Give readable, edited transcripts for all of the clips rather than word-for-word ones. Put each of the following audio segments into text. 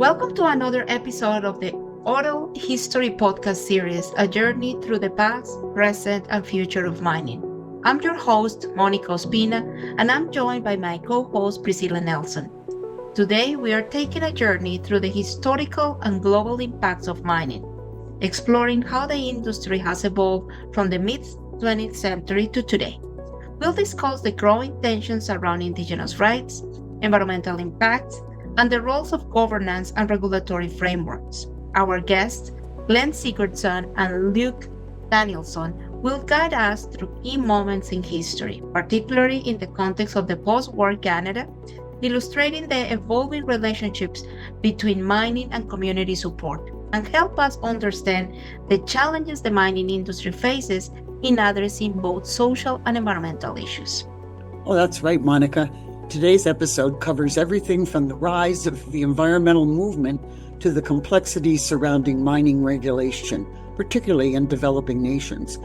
Welcome to another episode of the Oral History Podcast series, a journey through the past, present, and future of mining. I'm your host, Mónica Ospina, and I'm joined by my co-host, Priscilla Nelson. Today, we are taking a journey through the historical and global impacts of mining, exploring how the industry has evolved from the mid-20th century to today. We'll discuss the growing tensions around indigenous rights, environmental impacts, and the roles of governance and regulatory frameworks. Our guests, Glenn Sigurdson and Luke Danielson, will guide us through key moments in history, particularly in the context of the post-war Canada, illustrating the evolving relationships between mining and community support, and help us understand the challenges the mining industry faces in addressing both social and environmental issues. Oh, that's right, Monica. Today's episode covers everything from the rise of the environmental movement to the complexities surrounding mining regulation, particularly in developing nations.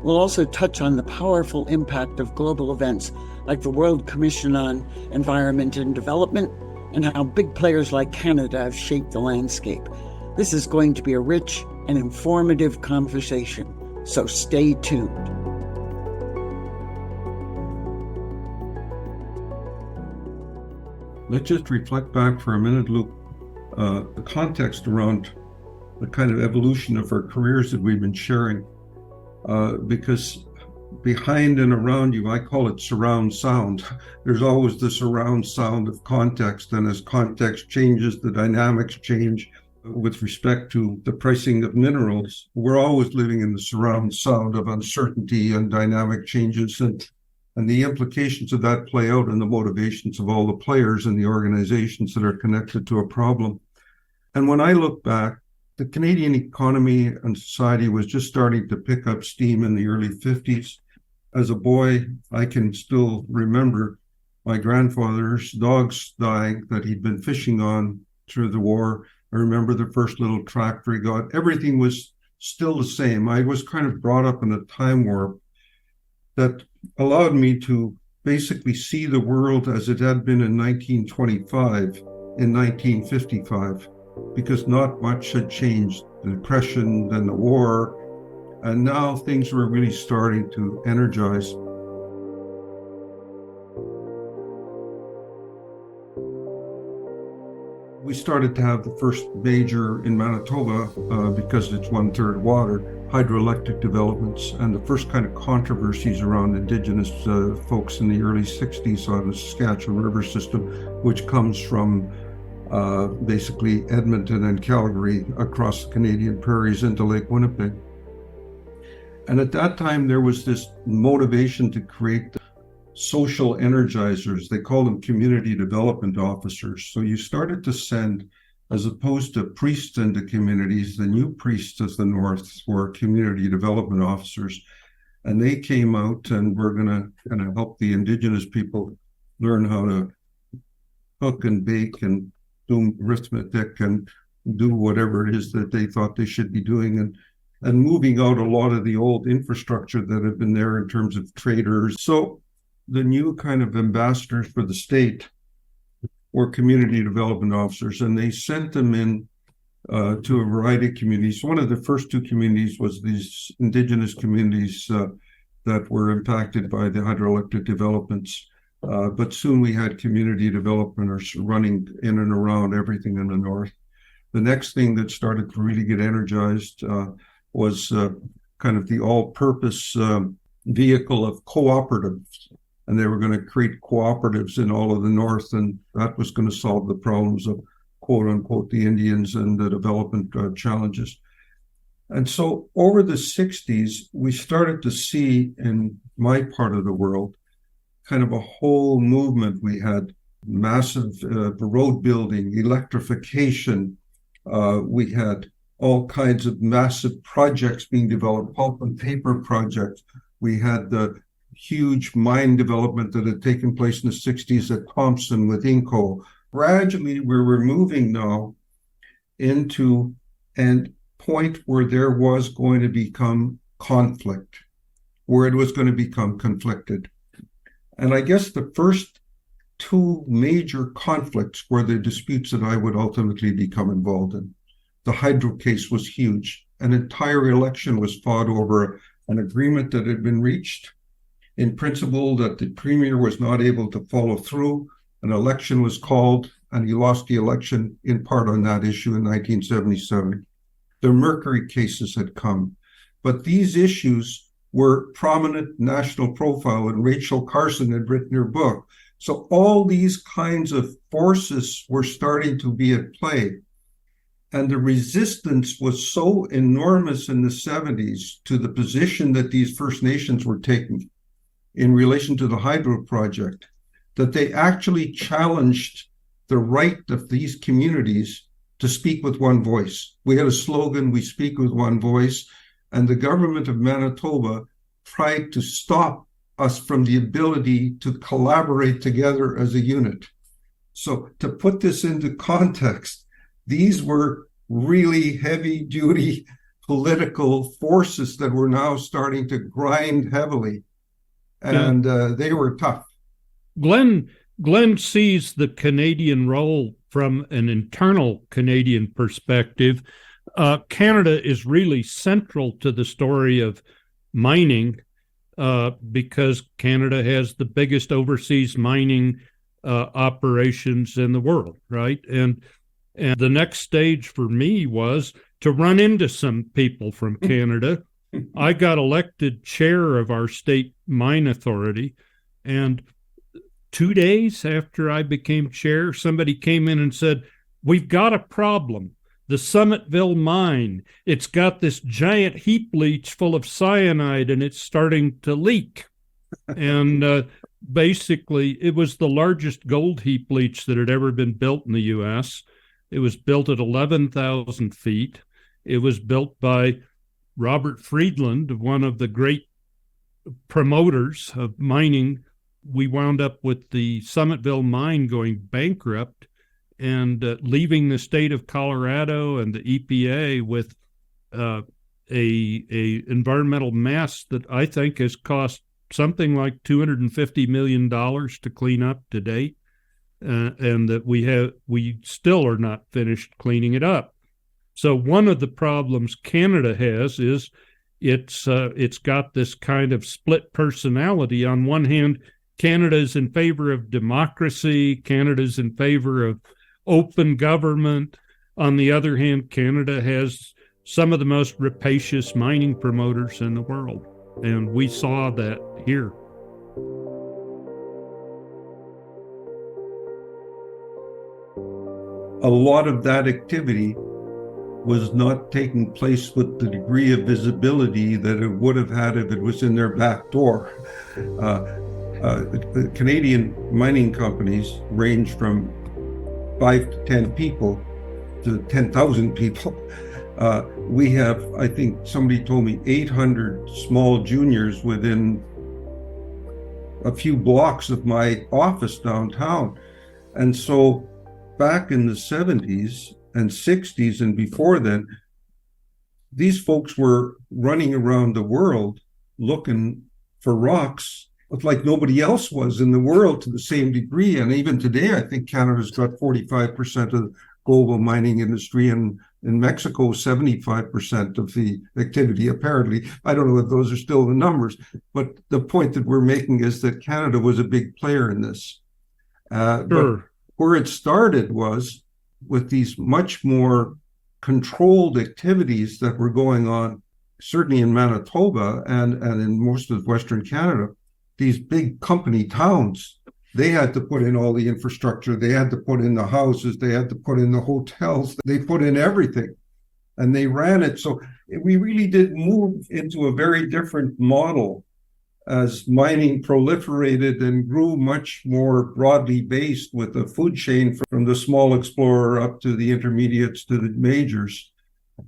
We'll also touch on the powerful impact of global events like the World Commission on Environment and Development and how big players like Canada have shaped the landscape. This is going to be a rich and informative conversation, so stay tuned. Let's just reflect back for a minute, Luke, the context around the kind of evolution of our careers that we've been sharing, because behind and around you, I call it surround sound. There's always the surround sound of context, and as context changes, the dynamics change with respect to the pricing of minerals. We're always living in the surround sound of uncertainty and dynamic changes, and the implications of that play out in the motivations of all the players and the organizations that are connected to a problem. And when I look back, the Canadian economy and society was just starting to pick up steam in the early 50s. As a boy, I can still remember my grandfather's dogs dying that he'd been fishing on through the war. I remember the first little tractor he got. Everything was still the same. I was kind of brought up in a time warp that allowed me to basically see the world as it had been in 1925, in 1955, because not much had changed. The Depression, then the war, and now things were really starting to energize. We started to have the first major in Manitoba, because it's 1/3 water, hydroelectric developments, and the first kind of controversies around Indigenous folks in the early 60s on the Saskatchewan River system, which comes from basically Edmonton and Calgary across the Canadian prairies into Lake Winnipeg. And at that time, there was this motivation to create social energizers. They call them community development officers. So you started to send, as opposed to priests into communities, the new priests of the North were community development officers. And they came out and were going to kind of help the Indigenous people learn how to cook and bake and do arithmetic and do whatever it is that they thought they should be doing, and moving out a lot of the old infrastructure that had been there in terms of traders. So the new kind of ambassadors for the state were community development officers, and they sent them in to a variety of communities. One of the first two communities was these Indigenous communities that were impacted by the hydroelectric developments. But soon we had community developers running in and around everything in the North. The next thing that started to really get energized was kind of the all-purpose vehicle of cooperatives. And they were going to create cooperatives in all of the North, and that was going to solve the problems of, quote unquote, the Indians and the development challenges. And so over the 60s, we started to see in my part of the world kind of a whole movement. We had massive road building, electrification. We had all kinds of massive projects being developed, pulp and paper projects. We had the huge mine development that had taken place in the 60s at Thompson with Inco. Gradually, we were moving now into a point where there was going to become conflict, where it was going to become conflicted. And I guess the first two major conflicts were the disputes that I would ultimately become involved in. The hydro case was huge. An entire election was fought over an agreement that had been reached. In principle, that the premier was not able to follow through. An election was called, and he lost the election in part on that issue in 1977. The Mercury cases had come, but these issues were prominent national profile, and Rachel Carson had written her book. So all these kinds of forces were starting to be at play. And the resistance was so enormous in the 70s to the position that these First Nations were taking in relation to the hydro project, that they actually challenged the right of these communities to speak with one voice. We had a slogan, "We speak with one voice," and the government of Manitoba tried to stop us from the ability to collaborate together as a unit. So to put this into context, these were really heavy-duty political forces that were now starting to grind heavily, and they were tough. Glenn sees the Canadian role from an internal Canadian perspective. Canada is really central to the story of mining because Canada has the biggest overseas mining operations in the world, right? And the next stage for me was to run into some people from Canada. I got elected chair of our state mine authority, and 2 days after I became chair, somebody came in and said, "We've got a problem. The Summitville mine, it's got this giant heap leach full of cyanide and it's starting to leak." And basically, it was the largest gold heap leach that had ever been built in the U.S. It was built at 11,000 feet. It was built by Robert Friedland, one of the great promoters of mining. We wound up with the Summitville mine going bankrupt and leaving the state of Colorado and the EPA with a environmental mess that I think has cost something like $250 million to clean up to date, and that we still are not finished cleaning it up. So one of the problems Canada has is it's got this kind of split personality. On one hand, Canada is in favor of democracy. Canada is in favor of open government. On the other hand, Canada has some of the most rapacious mining promoters in the world. And we saw that here. A lot of that activity was not taking place with the degree of visibility that it would have had if it was in their back door. The Canadian mining companies range from 5 to 10 people to 10,000 people. We have, I think somebody told me, 800 small juniors within a few blocks of my office downtown. And so back in the 70s and 60s and before then, these folks were running around the world looking for rocks like nobody else was in the world to the same degree. And even today, I think Canada's got 45% of the global mining industry, and in Mexico, 75% of the activity, apparently. I don't know if those are still the numbers, but the point that we're making is that Canada was a big player in this. Sure. But where it started was with these much more controlled activities that were going on, certainly in Manitoba and in most of Western Canada. These big company towns, they had to put in all the infrastructure. They had to put in the houses. They had to put in the hotels. They put in everything, and they ran it. So we really did move into a very different model as mining proliferated and grew much more broadly based with a food chain from the small explorer up to the intermediates to the majors.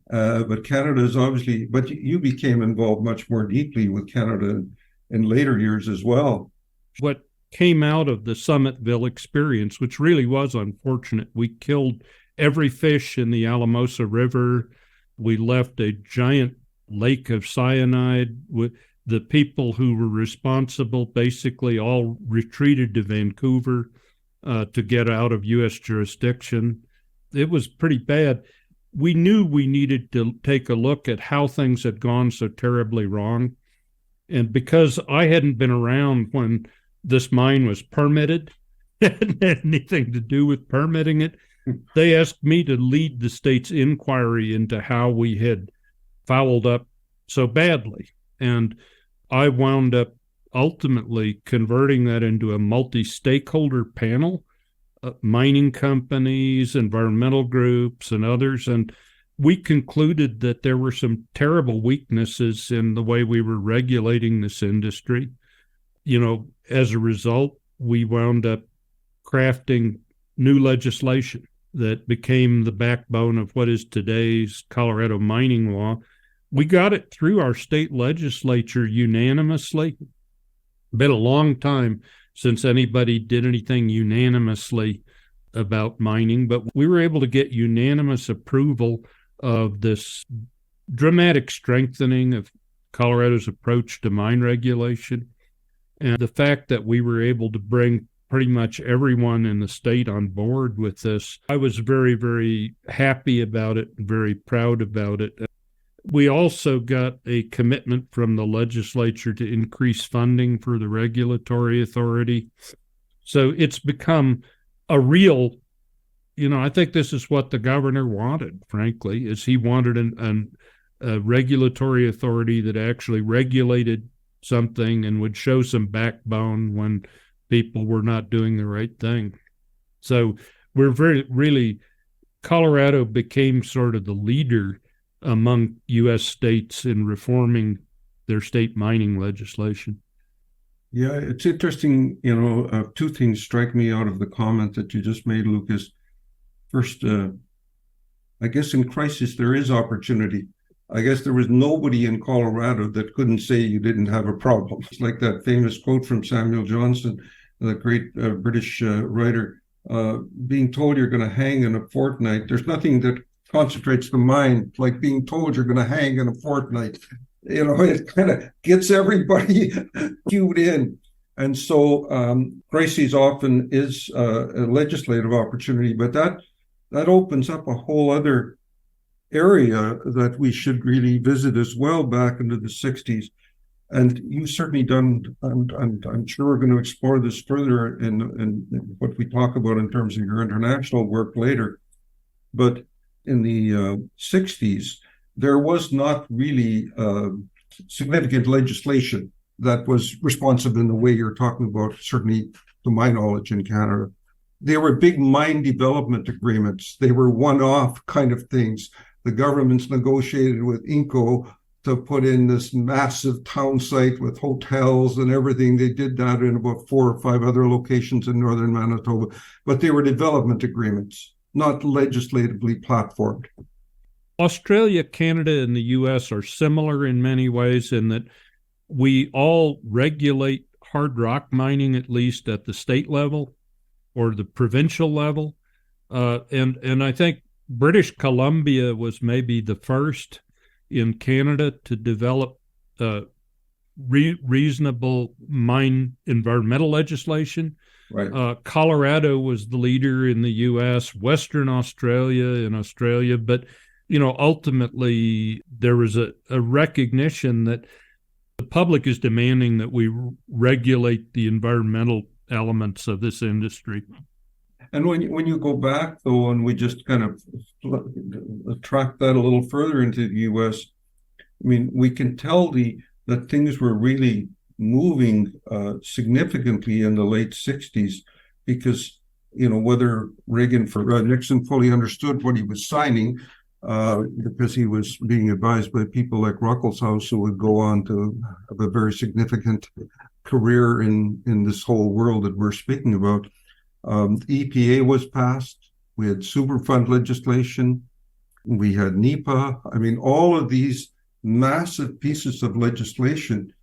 But Canada is obviously, but you became involved much more deeply with Canada in later years as well. What came out of the Summitville experience, which really was unfortunate, we killed every fish in the Alamosa River. We left a giant lake of cyanide. The people who were responsible basically all retreated to Vancouver. to get out of U.S. jurisdiction. It was pretty bad. We knew we needed to take a look at how things had gone so terribly wrong. And because I hadn't been around when this mine was permitted, hadn't had anything to do with permitting it, they asked me to lead the state's inquiry into how we had fouled up so badly. And I wound up ultimately converting that into a multi-stakeholder panel, mining companies, environmental groups, and others. And we concluded that there were some terrible weaknesses in the way we were regulating this industry. As a result, we wound up crafting new legislation that became the backbone of what is today's Colorado mining law. We got it through our state legislature unanimously. Been a long time since anybody did anything unanimously about mining, but we were able to get unanimous approval of this dramatic strengthening of Colorado's approach to mine regulation. And the fact that we were able to bring pretty much everyone in the state on board with this, I was very, very happy about it, very proud about it. We also got a commitment from the legislature to increase funding for the regulatory authority. So it's become a real, I think this is what the governor wanted, frankly, is he wanted a regulatory authority that actually regulated something and would show some backbone when people were not doing the right thing. So Colorado became sort of the leader among U.S. states in reforming their state mining legislation. Yeah, it's interesting, two things strike me out of the comment that you just made, Lucas. First, I guess in crisis there is opportunity. I guess there was nobody in Colorado that couldn't say you didn't have a problem. It's like that famous quote from Samuel Johnson, the great British writer, being told you're going to hang in a fortnight. There's nothing that concentrates the mind like being told you're going to hang in a fortnight. It kind of gets everybody cued in. And so crises often is a legislative opportunity, but that opens up a whole other area that we should really visit as well back into the 60s. And you've certainly done, and I'm sure we're going to explore this further in what we talk about in terms of your international work later. But in the 60s, there was not really significant legislation that was responsive in the way you're talking about, certainly to my knowledge in Canada. They were big mine development agreements. They were one-off kind of things. The governments negotiated with Inco to put in this massive town site with hotels and everything. They did that in about 4 or 5 other locations in northern Manitoba, but they were development agreements, not legislatively platformed. Australia, Canada, and the U.S. are similar in many ways in that we all regulate hard rock mining, at least at the state level or the provincial level. And I think British Columbia was maybe the first in Canada to develop reasonable mine environmental legislation. Right. Colorado was the leader in the U.S., Western Australia in Australia, but ultimately there was a recognition that the public is demanding that we regulate the environmental elements of this industry. And when you go back, though, and we just kind of track that a little further into the U.S., I mean, we can tell that things were really moving significantly in the late 60s because, whether Nixon fully understood what he was signing, because he was being advised by people like Ruckelshaus, who would go on to have a very significant career in this whole world that we're speaking about. EPA was passed. We had Superfund legislation. We had NEPA. I mean, all of these massive pieces of legislation,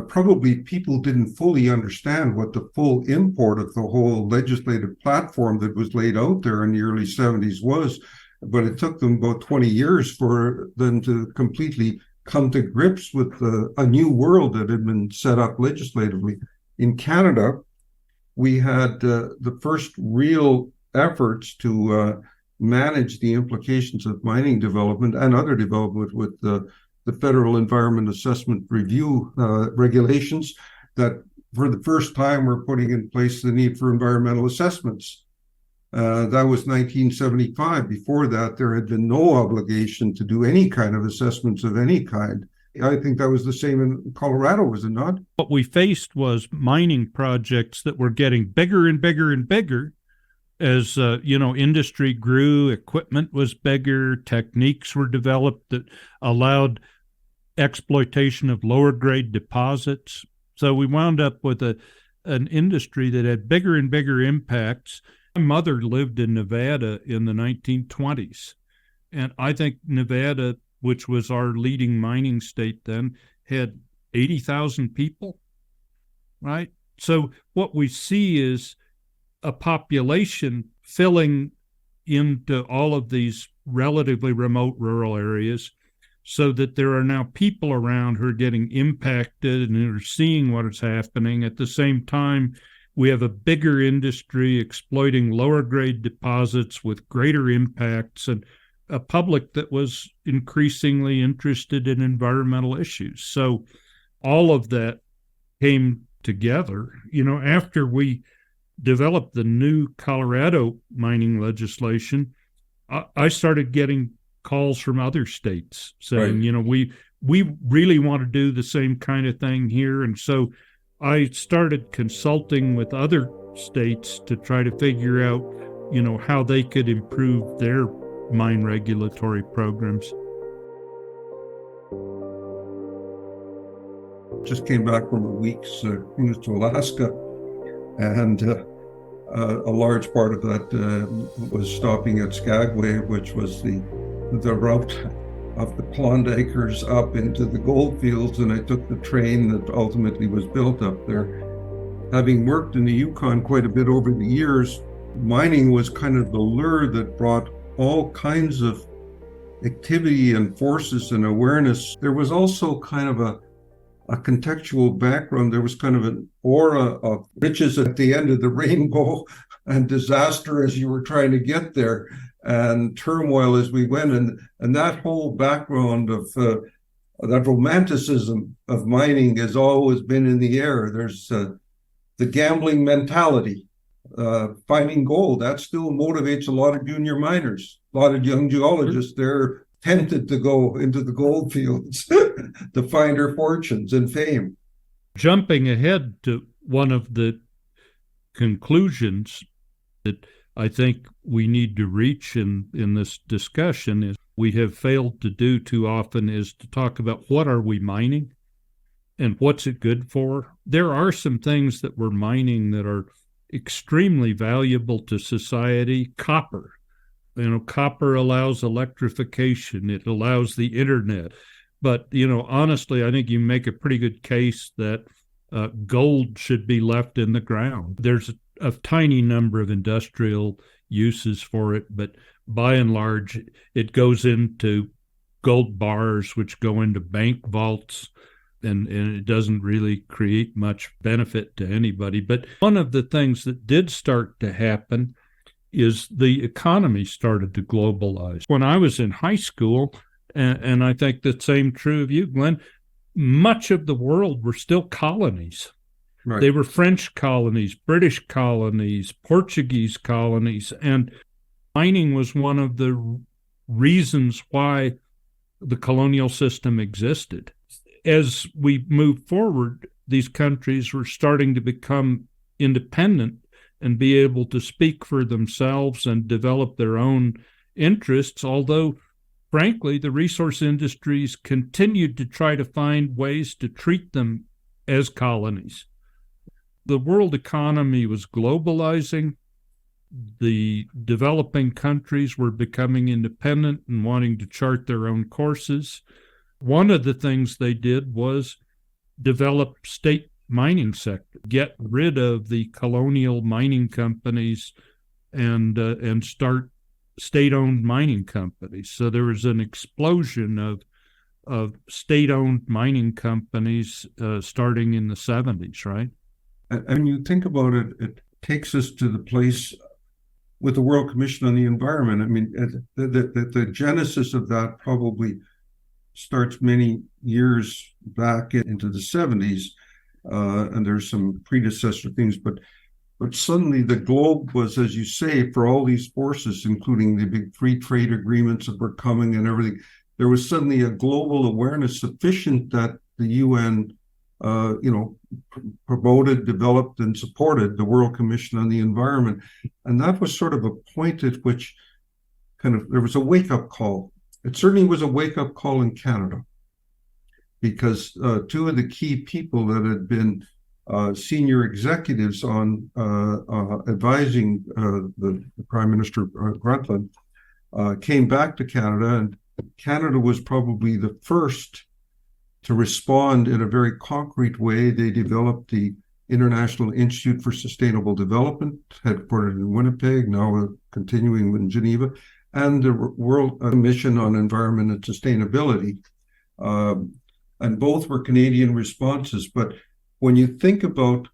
probably people didn't fully understand what the full import of the whole legislative platform that was laid out there in the early 70s was. But it took them about 20 years for them to completely come to grips with a new world that had been set up legislatively. In Canada, we had the first real efforts to manage the implications of mining development and other development with the Federal Environment Assessment Review regulations that for the first time were putting in place the need for environmental assessments. That was 1975. Before that, there had been no obligation to do any kind of assessments of any kind. I think that was the same in Colorado, was it not? What we faced was mining projects that were getting bigger and bigger and bigger as, industry grew, equipment was bigger, techniques were developed that allowed exploitation of lower grade deposits. So we wound up with an industry that had bigger and bigger impacts. My mother lived in Nevada in the 1920s, and I think Nevada, which was our leading mining state then, had 80,000 people, right? So what we see is a population filling into all of these relatively remote rural areas so that there are now people around who are getting impacted and who are seeing what is happening. At the same time, we have a bigger industry exploiting lower grade deposits with greater impacts and a public that was increasingly interested in environmental issues. So all of that came together. After we developed the new Colorado mining legislation, I started getting calls from other states saying, right, we really want to do the same kind of thing here. And so I started consulting with other states to try to figure out, how they could improve their mine regulatory programs. Just came back from a week's cruise to Alaska, and a large part of that was stopping at Skagway, which was the route of the Klondikers up into the gold fields, and I took the train that ultimately was built up there. Having worked in the Yukon quite a bit over the years, mining was kind of the lure that brought all kinds of activity and forces and awareness. There was also kind of a contextual background. There was kind of an aura of riches at the end of the rainbow and disaster as you were trying to get there, and turmoil as we went. And that whole background of that romanticism of mining has always been in the air. There's the gambling mentality, finding gold. That still motivates a lot of junior miners, a lot of young geologists. They're tempted to go into the gold fields to find their fortunes and fame. Jumping ahead to one of the conclusions that I think we need to reach in this discussion is we have failed to do too often is to talk about what are we mining and what's it good for. There are some things that we're mining that are extremely valuable to society. Copper. Copper allows electrification. It allows the internet. But, honestly, I think you make a pretty good case that gold should be left in the ground. There's a tiny number of industrial uses for it, but by and large, it goes into gold bars, which go into bank vaults, and it doesn't really create much benefit to anybody. But one of the things that did start to happen is the economy started to globalize. When I was in high school, and I think the same true of you, Glenn, much of the world were still colonies. Right. They were French colonies, British colonies, Portuguese colonies, and mining was one of the reasons why the colonial system existed. As we moved forward, these countries were starting to become independent and be able to speak for themselves and develop their own interests, although, frankly, the resource industries continued to try to find ways to treat them as colonies. The world economy was globalizing. The developing countries were becoming independent and wanting to chart their own courses. One of the things they did was develop state mining sector, get rid of the colonial mining companies and start state-owned mining companies. So there was an explosion of state-owned mining companies starting in the 70s, right? And you think about it, takes us to the place with the World Commission on the Environment. I mean, the genesis of that probably starts many years back into the 70s, and there's some predecessor things, but suddenly the globe was, as you say, for all these forces, including the big free trade agreements that were coming and everything, there was suddenly a global awareness sufficient that the UN, promoted, developed, and supported the World Commission on the Environment. And that was sort of a point at which there was a wake-up call. It certainly was a wake-up call in Canada, because two of the key people that had been senior executives on advising the Prime Minister Grantland came back to Canada, and Canada was probably the first to respond in a very concrete way. They developed the International Institute for Sustainable Development, headquartered in Winnipeg, now continuing in Geneva, and the World Commission on Environment and Sustainability. And both were Canadian responses. But when you think about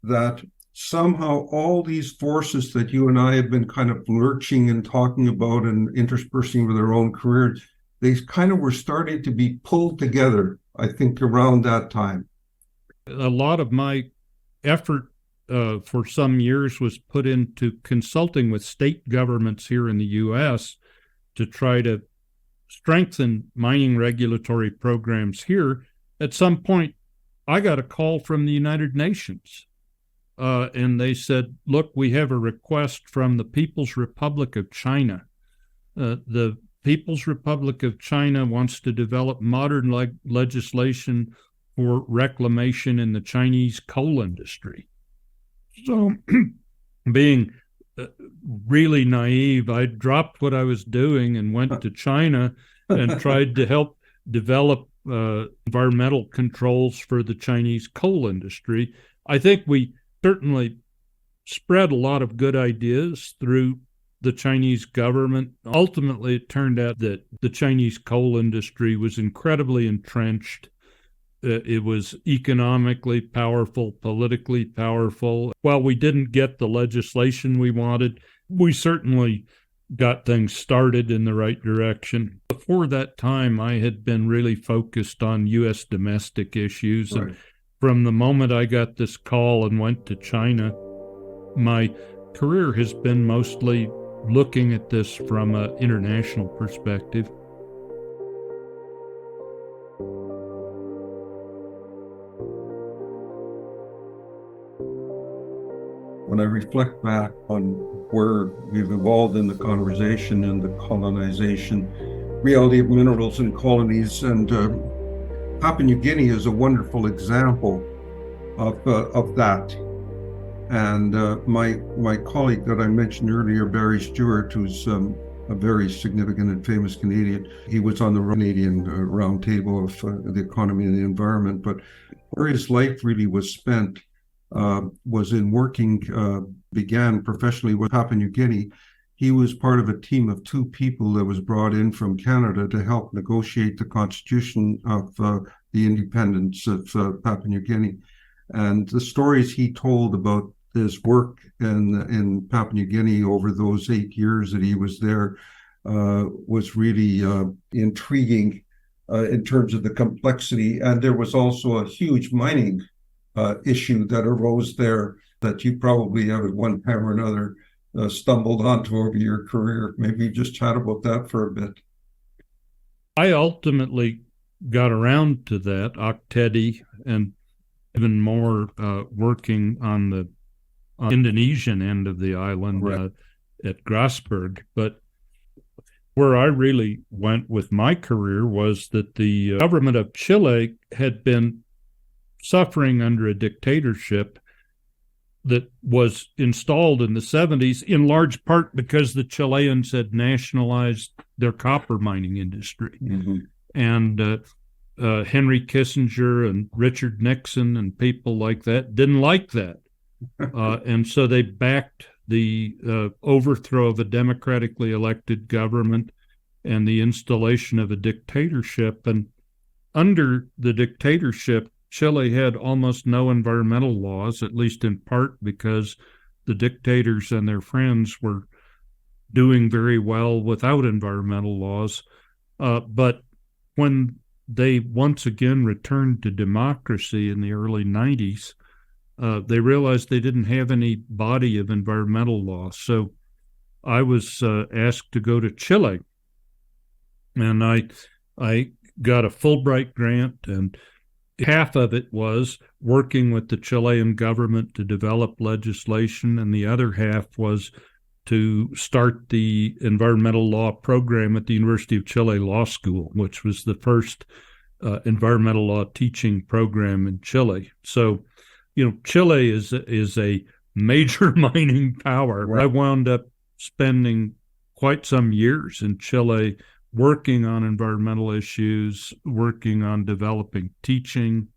that, somehow all these forces that you and I have been kind of lurching and talking about and interspersing with our own careers, they kind of were starting to be pulled together, I think, around that time. A lot of my effort for some years was put into consulting with state governments here in the U.S. to try to strengthen mining regulatory programs here. At some point, I got a call from the United Nations, and they said, look, we have a request from the People's Republic of China. The People's Republic of China wants to develop modern legislation for reclamation in the Chinese coal industry. So, being really naive, I dropped what I was doing and went to China and tried to help develop environmental controls for the Chinese coal industry. I think we certainly spread a lot of good ideas through the Chinese government. Ultimately, it turned out that the Chinese coal industry was incredibly entrenched. It was economically powerful, politically powerful. While we didn't get the legislation we wanted, we certainly got things started in the right direction. Before that time, I had been really focused on U.S. domestic issues. Right. And from the moment I got this call and went to China, my career has been mostly looking at this from an international perspective. When I reflect back on where we've evolved in the conversation and the colonization, reality of minerals and colonies, and Papua New Guinea is a wonderful example of that. And my colleague that I mentioned earlier, Barry Stewart, who's a very significant and famous Canadian, he was on the Canadian roundtable of the economy and the environment, but where his life really was spent was in working, began professionally with Papua New Guinea. He was part of a team of two people that was brought in from Canada to help negotiate the constitution of the independence of Papua New Guinea. And the stories he told about his work in Papua New Guinea over those 8 years that he was there was really intriguing in terms of the complexity. And there was also a huge mining issue that arose there that you probably have at one time or another stumbled onto over your career. Maybe just chat about that for a bit. I ultimately got around to that, Oktedi, and even more working on the Indonesian end of the island, right, at Grasberg. But where I really went with my career was that the government of Chile had been suffering under a dictatorship that was installed in the 70s, in large part because the Chileans had nationalized their copper mining industry. Mm-hmm. And Henry Kissinger and Richard Nixon and people like that didn't like that. And so they backed the overthrow of a democratically elected government and the installation of a dictatorship. And under the dictatorship, Chile had almost no environmental laws, at least in part because the dictators and their friends were doing very well without environmental laws. But when they once again returned to democracy in the early 90s, they realized they didn't have any body of environmental law. So I was asked to go to Chile, and I got a Fulbright grant, and half of it was working with the Chilean government to develop legislation, and the other half was to start the environmental law program at the University of Chile Law School, which was the first environmental law teaching program in Chile. So, Chile is a major mining power. Right. I wound up spending quite some years in Chile working on environmental issues, working on developing teaching,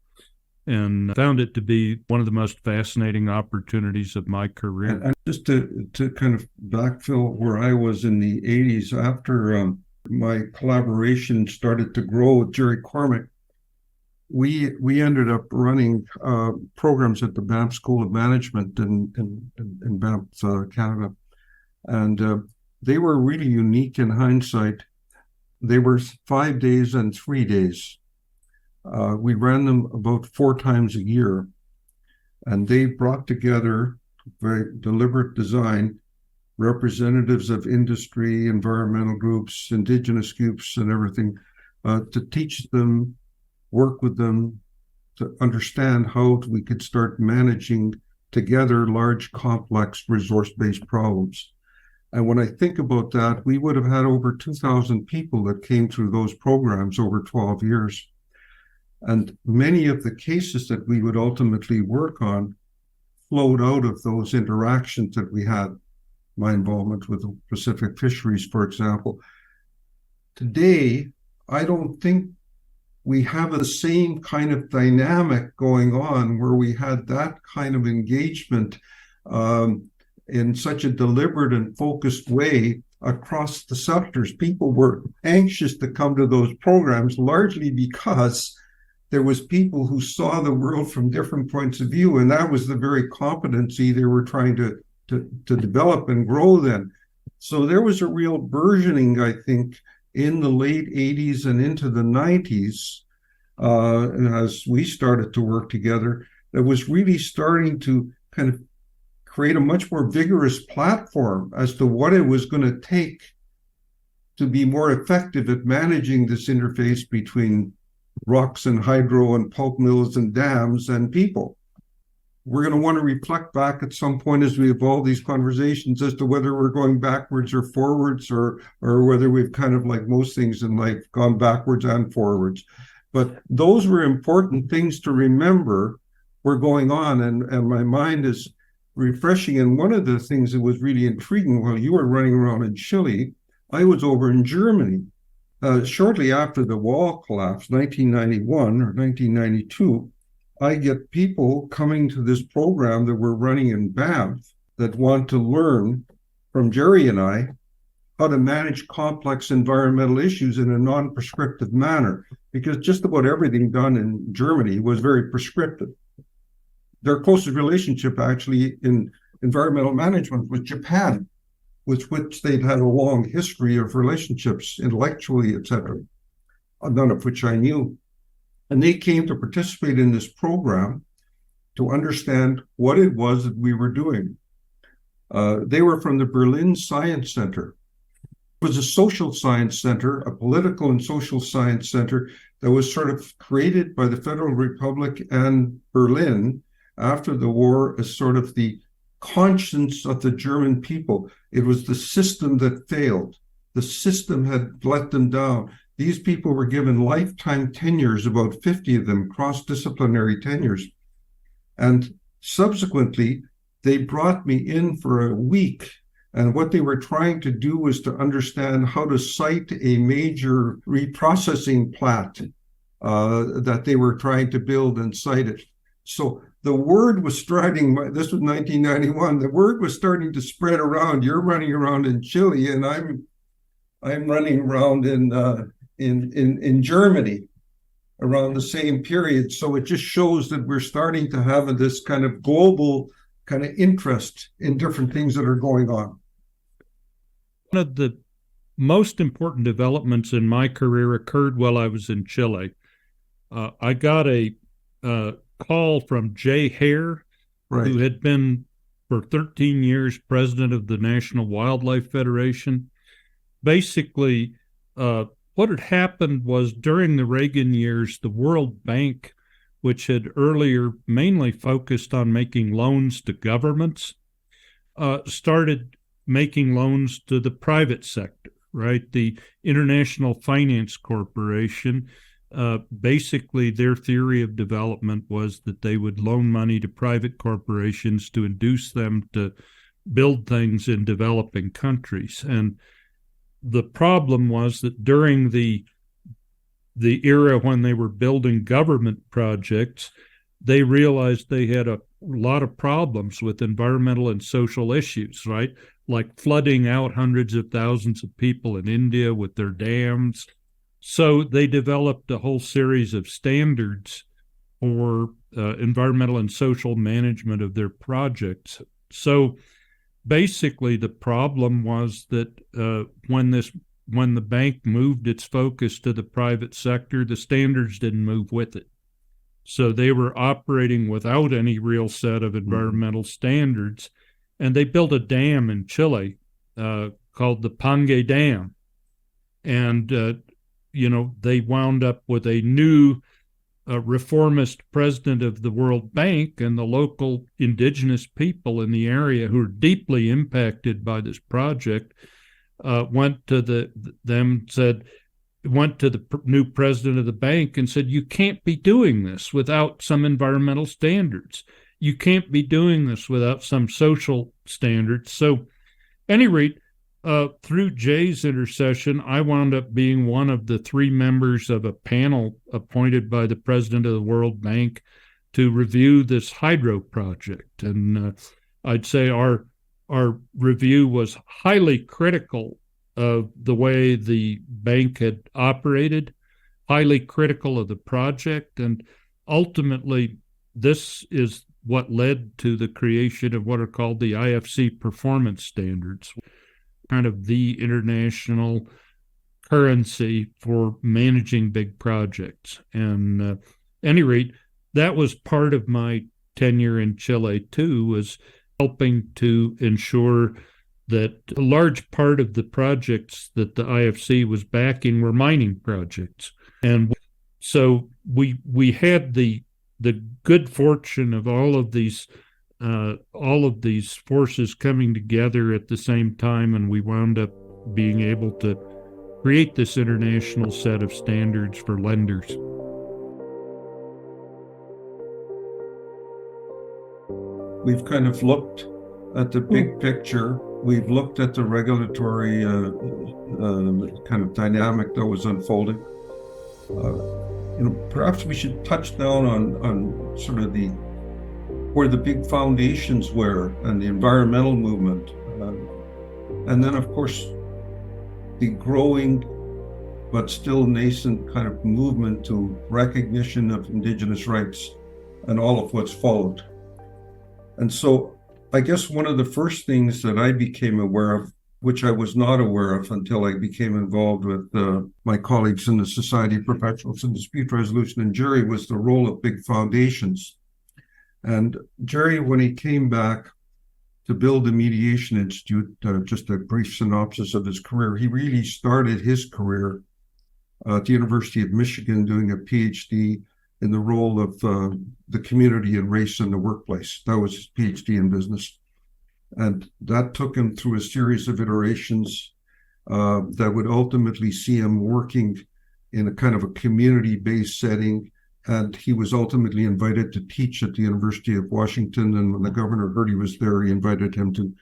and found it to be one of the most fascinating opportunities of my career. And just to kind of backfill where I was in the 80s, after my collaboration started to grow with Jerry Cormack, we ended up running programs at the Banff School of Management in Banff, Canada. And they were really unique in hindsight. They were 5 days and 3 days. We ran them about 4 times a year. And they brought together, very deliberate design, representatives of industry, environmental groups, indigenous groups, and everything, to teach them, work with them, to understand how we could start managing together large, complex, resource-based problems. And when I think about that, we would have had over 2,000 people that came through those programs over 12 years. And many of the cases that we would ultimately work on flowed out of those interactions that we had. My involvement with the Pacific fisheries, for example. Today, I don't think we have the same kind of dynamic going on where we had that kind of engagement in such a deliberate and focused way across the sectors. People were anxious to come to those programs largely because there was people who saw the world from different points of view, and that was the very competency they were trying to develop and grow then. So there was a real burgeoning, I think, in the late 80s and into the 90s, as we started to work together, that was really starting to kind of create a much more vigorous platform as to what it was going to take to be more effective at managing this interface between rocks and hydro and pulp mills and dams and people. We're going to want to reflect back at some point as we evolve these conversations as to whether we're going backwards or forwards, or whether we've kind of, like most things in life, gone backwards and forwards. But those were important things to remember were going on, and my mind is refreshing. And one of the things that was really intriguing while you were running around in Chile, I was over in Germany. Shortly after the wall collapsed, 1991 or 1992, I get people coming to this program that we're running in Banff that want to learn from Jerry and I how to manage complex environmental issues in a non-prescriptive manner, because just about everything done in Germany was very prescriptive. Their closest relationship actually in environmental management was Japan, with which they'd had a long history of relationships intellectually, etc., none of which I knew. And they came to participate in this program to understand what it was that we were doing. They were from the Berlin Science Center. It was a social science center, a political and social science center that was sort of created by the Federal Republic and Berlin after the war as sort of the conscience of the German people. It was the system that failed. The system had let them down. These people were given lifetime tenures, about 50 of them, cross-disciplinary tenures. And subsequently, they brought me in for a week. And what they were trying to do was to understand how to site a major reprocessing plant that they were trying to build and site it. So the word was starting, this was 1991, the word was starting to spread around. You're running around in Chile, and I'm running around in Germany around the same period. So it just shows that we're starting to have this kind of global kind of interest in different things that are going on. One of the most important developments in my career occurred while I was in Chile. I got a call from Jay Hare, who had been for 13 years president of the National Wildlife Federation. Basically, what had happened was during the Reagan years, the World Bank, which had earlier mainly focused on making loans to governments, started making loans to the private sector, right? The International Finance Corporation, basically their theory of development was that they would loan money to private corporations to induce them to build things in developing countries. And the problem was that during the era when they were building government projects, they realized they had a lot of problems with environmental and social issues, right? Like flooding out hundreds of thousands of people in India with their dams. So they developed a whole series of standards for environmental and social management of their projects. So basically, the problem was that when the bank moved its focus to the private sector, the standards didn't move with it. So they were operating without any real set of environmental standards. And they built a dam in Chile called the Pangue Dam. And, they wound up with a new reformist president of the World Bank, and the local indigenous people in the area who are deeply impacted by this project went to the new president of the bank and said, you can't be doing this without some environmental standards. You can't be doing this without some social standards. So, at any rate, through Jay's intercession, I wound up being one of the 3 members of a panel appointed by the president of the World Bank to review this hydro project. And I'd say our review was highly critical of the way the bank had operated, highly critical of the project, and ultimately this is what led to the creation of what are called the IFC performance standards, kind of the international currency for managing big projects. And at any rate, that was part of my tenure in Chile too, was helping to ensure that a large part of the projects that the IFC was backing were mining projects. And so we had the good fortune of all of these forces coming together at the same time, and we wound up being able to create this international set of standards for lenders. We've kind of looked at the big picture. We've looked at the regulatory kind of dynamic that was unfolding. Perhaps we should touch down on sort of where the big foundations were and the environmental movement. And then, of course, the growing but still nascent kind of movement to recognition of Indigenous rights and all of what's followed. And so I guess one of the first things that I became aware of, which I was not aware of until I became involved with my colleagues in the Society of Professionals in Dispute Resolution and Jury, was the role of big foundations. And Jerry, when he came back to build the Mediation Institute, just a brief synopsis of his career, he really started his career at the University of Michigan doing a PhD in the role of the community and race in the workplace. That was his PhD in business. And that took him through a series of iterations that would ultimately see him working in a kind of a community-based setting. And he was ultimately invited to teach at the University of Washington. And when the governor heard he was there, he invited him to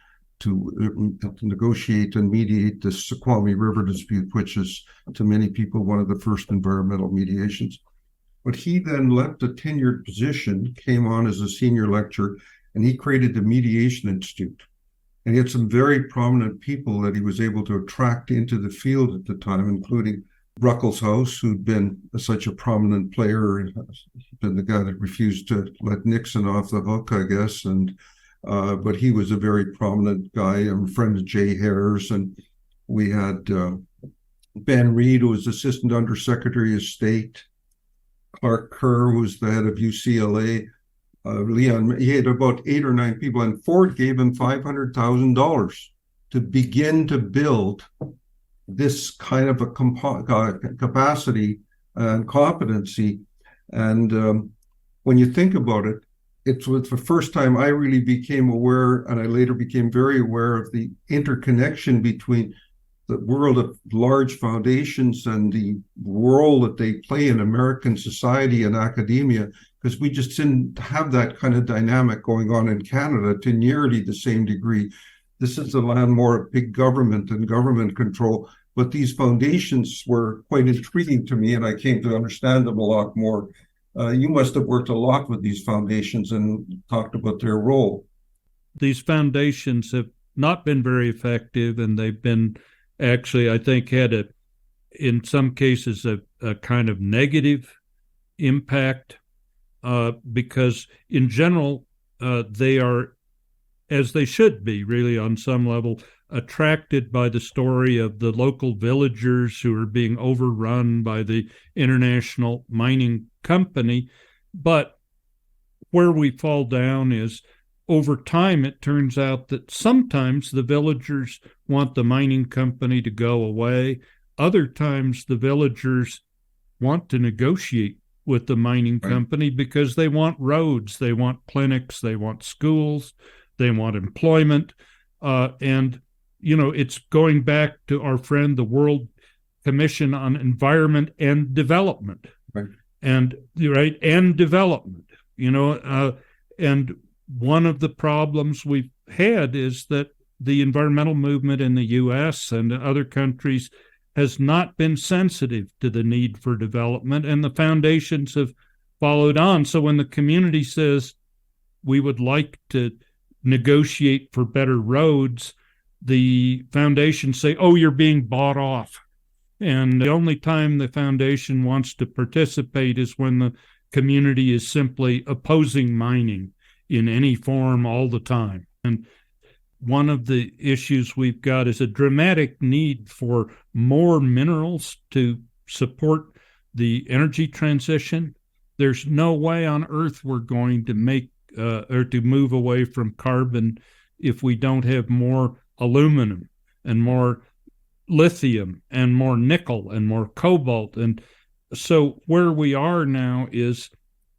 negotiate and mediate the Snoqualmie River dispute, which is, to many people, one of the first environmental mediations. But he then left a tenured position, came on as a senior lecturer, and he created the Mediation Institute. And he had some very prominent people that he was able to attract into the field at the time, including Ruckelshaus, who'd been such a prominent player, been the guy that refused to let Nixon off the hook, I guess, and but he was a very prominent guy. I'm a friend of Jay Hare's, and we had Ben Reed, who was Assistant Undersecretary of State, Clark Kerr, who was the head of UCLA, Leon, he had about 8 or 9 people, and Ford gave him $500,000 to begin to build this kind of a capacity and competency. And when you think about it, it was the first time I really became aware, and I later became very aware of the interconnection between the world of large foundations and the role that they play in American society and academia, because we just didn't have that kind of dynamic going on in Canada to nearly the same degree. This is a land more of big government and government control, but these foundations were quite intriguing to me, and I came to understand them a lot more. You must have worked a lot with these foundations and talked about their role. These foundations have not been very effective, and they've been actually, I think, had in some cases, a kind of negative impact because in general, they are, as they should be, really on some level, attracted by the story of the local villagers who are being overrun by the international mining company. But where we fall down is, over time, it turns out that sometimes the villagers want the mining company to go away. Other times, the villagers want to negotiate with the mining company because they want roads, they want clinics, they want schools, they want employment. And, you know, it's going back to our friend, the World Commission on Environment and Development. And development, you know, and one of the problems we've had is that the environmental movement in the U.S. and other countries has not been sensitive to the need for development, and the foundations have followed on. So when the community says we would like to negotiate for better roads, the foundations say, oh, you're being bought off. And the only time the foundation wants to participate is when the community is simply opposing mining in any form all the time. And one of the issues we've got is a dramatic need for more minerals to support the energy transition. There's no way on earth we're going to make or to move away from carbon if we don't have more aluminum and more lithium and more nickel and more cobalt. And so where we are now is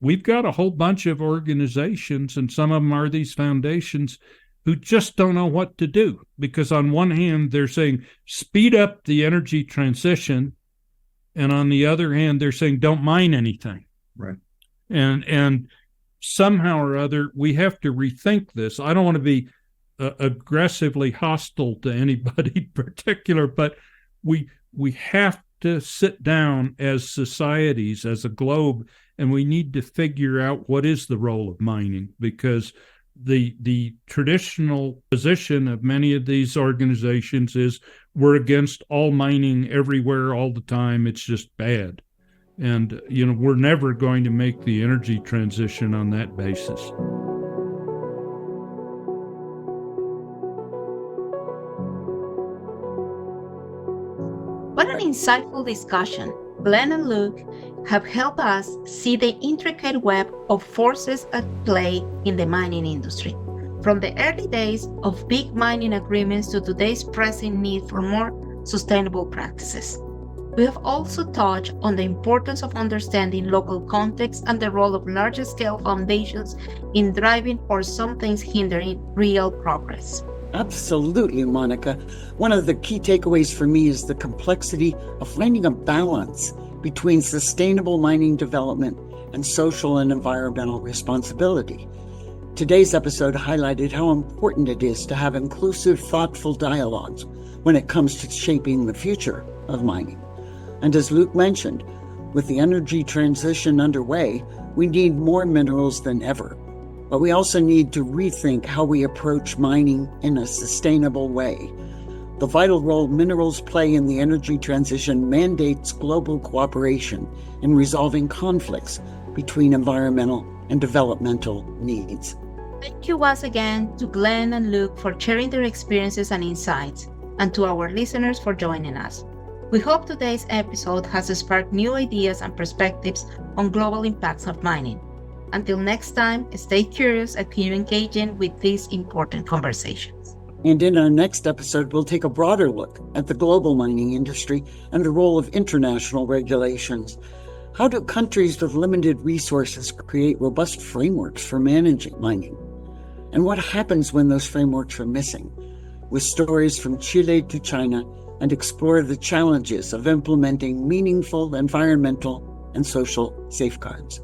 we've got a whole bunch of organizations, and some of them are these foundations, who just don't know what to do. Because on one hand, they're saying, speed up the energy transition. And on the other hand, they're saying, don't mine anything. Right. And somehow or other, we have to rethink this. I don't want to be aggressively hostile to anybody in particular, but we have to sit down as societies, as a globe, and we need to figure out what is the role of mining, because the traditional position of many of these organizations is we're against all mining everywhere all the time. It's just bad. And, you know, we're never going to make the energy transition on that basis. What an insightful discussion. Glenn and Luke have helped us see the intricate web of forces at play in the mining industry, from the early days of big mining agreements to today's pressing need for more sustainable practices. We have also touched on the importance of understanding local context and the role of larger-scale foundations in driving or sometimes hindering real progress. Absolutely, Monica. One of the key takeaways for me is the complexity of finding a balance between sustainable mining development and social and environmental responsibility. Today's episode highlighted how important it is to have inclusive, thoughtful dialogues when it comes to shaping the future of mining. And as Luke mentioned, with the energy transition underway, we need more minerals than ever. But we also need to rethink how we approach mining in a sustainable way. The vital role minerals play in the energy transition mandates global cooperation in resolving conflicts between environmental and developmental needs. Thank you once again to Glenn and Luke for sharing their experiences and insights, and to our listeners for joining us. We hope today's episode has sparked new ideas and perspectives on global impacts of mining. Until next time, stay curious and keep engaging with these important conversations. And in our next episode, we'll take a broader look at the global mining industry and the role of international regulations. How do countries with limited resources create robust frameworks for managing mining? And what happens when those frameworks are missing? With stories from Chile to China, and explore the challenges of implementing meaningful environmental and social safeguards.